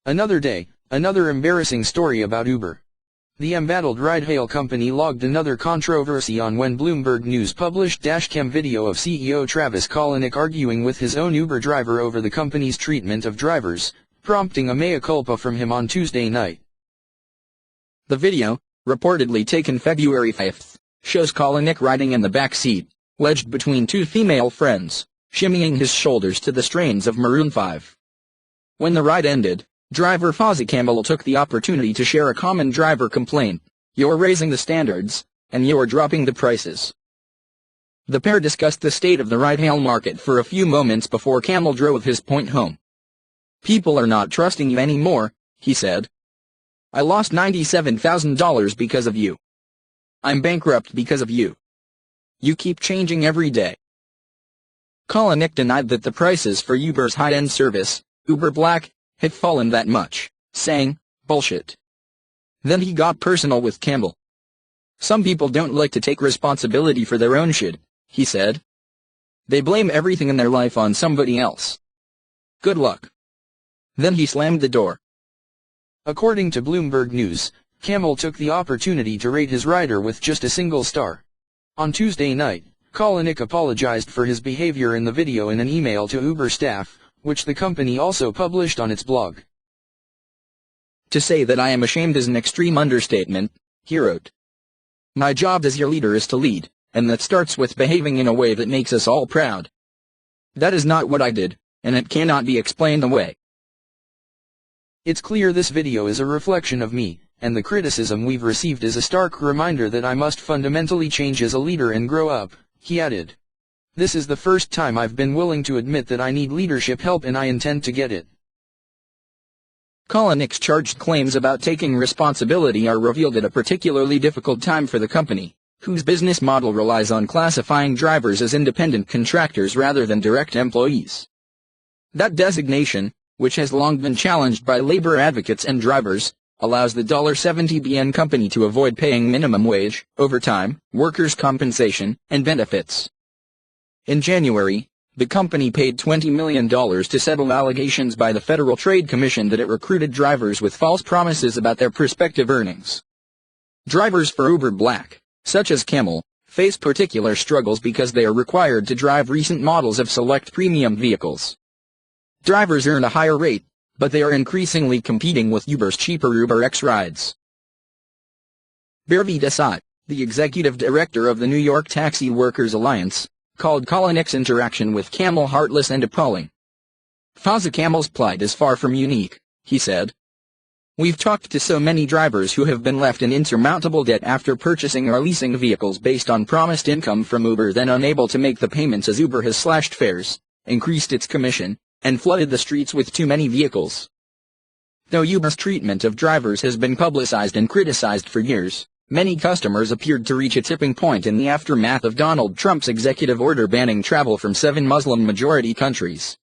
Another day, another embarrassing story about Uber. The embattled ride-hail company logged another controversy on when Bloomberg News published dashcam video of CEO Travis Kalanick arguing with his own Uber driver over the company's treatment of drivers, prompting a mea culpa from him on Tuesday night. The video, reportedly taken February 5th, shows Kalanick riding in the back seat, wedged between two female friends, shimmying his shoulders to the strains of Maroon 5. When the ride ended, driver Fawzi Kamel took the opportunity to share a common driver complaint: "You're raising the standards, and you're dropping the prices." The pair discussed the state of the ride-hail market for a few moments before Kamel drove his point home. "People are not trusting you anymore," he said. "I lost $97,000 because of you. I'm bankrupt because of you. You keep changing every day." Kalanick denied that the prices for Uber's high-end service, Uber Black, had fallen that much, saying, "Bullshit." Then he got personal with Kamel. "Some people don't like to take responsibility for their own shit," he said. "They blame everything in their life on somebody else. Good luck." Then he slammed the door. According to Bloomberg News, Kamel took the opportunity to rate his rider with just a single star. On Tuesday night, Kalanick apologized for his behavior in the video in an email to Uber staff, which the company also published on its blog. "To say that I am ashamed is an extreme understatement," he wrote. "My job as your leader is to lead, and that starts with behaving in a way that makes us all proud. That is not what I did, and it cannot be explained away." "It's clear this video is a reflection of me, and the criticism we've received is a stark reminder that I must fundamentally change as a leader and grow up," he added. "This is the first time I've been willing to admit that I need leadership help, and I intend to get it." Kalanick's charged claims about taking responsibility are revealed at a particularly difficult time for the company, whose business model relies on classifying drivers as independent contractors rather than direct employees. That designation, which has long been challenged by labor advocates and drivers, allows the $70 company to avoid paying minimum wage, overtime, workers' compensation, and benefits. In January, the company paid $20 million to settle allegations by the Federal Trade Commission that it recruited drivers with false promises about their prospective earnings. Drivers for Uber Black, such as Kamel, face particular struggles because they are required to drive recent models of select premium vehicles. Drivers earn a higher rate, but they are increasingly competing with Uber's cheaper UberX rides. Fawzi Kamel, the executive director of the New York Taxi Workers Alliance, called Kalanick's interaction with Kamel heartless and appalling. "Fawzi Kamel's plight is far from unique," he said. "We've talked to so many drivers who have been left in insurmountable debt after purchasing or leasing vehicles based on promised income from Uber, then unable to make the payments as Uber has slashed fares, increased its commission, and flooded the streets with too many vehicles." Though Uber's treatment of drivers has been publicized and criticized for years, many customers appeared to reach a tipping point in the aftermath of Donald Trump's executive order banning travel from 7 Muslim-majority countries.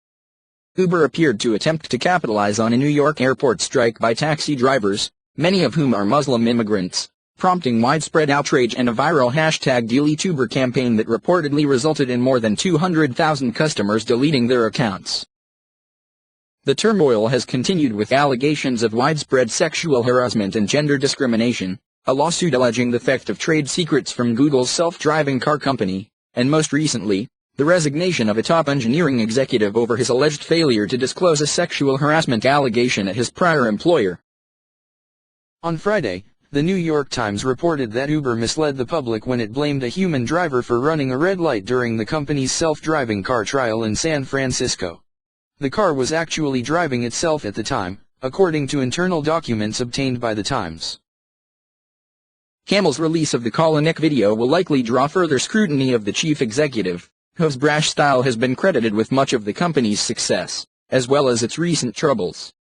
Uber appeared to attempt to capitalize on a New York airport strike by taxi drivers, many of whom are Muslim immigrants, prompting widespread outrage and a viral #DeleteUber campaign that reportedly resulted in more than 200,000 customers deleting their accounts. The turmoil has continued with allegations of widespread sexual harassment and gender discrimination, a lawsuit alleging the theft of trade secrets from Google's self-driving car company, and most recently, the resignation of a top engineering executive over his alleged failure to disclose a sexual harassment allegation at his prior employer. On Friday, the New York Times reported that Uber misled the public when it blamed a human driver for running a red light during the company's self-driving car trial in San Francisco. The car was actually driving itself at the time, according to internal documents obtained by the Times. Kamel's release of the Kalanick video will likely draw further scrutiny of the chief executive, whose brash style has been credited with much of the company's success, as well as its recent troubles.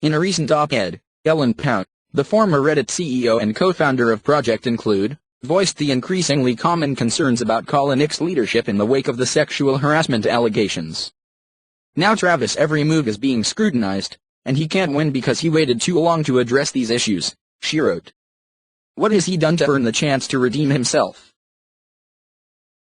In a recent op-ed, Ellen Pound, the former Reddit CEO and co-founder of Project Include, voiced the increasingly common concerns about Kalanick's leadership in the wake of the sexual harassment allegations. "Now Travis' every move is being scrutinized, and he can't win because he waited too long to address these issues," she wrote. "What has he done to earn the chance to redeem himself?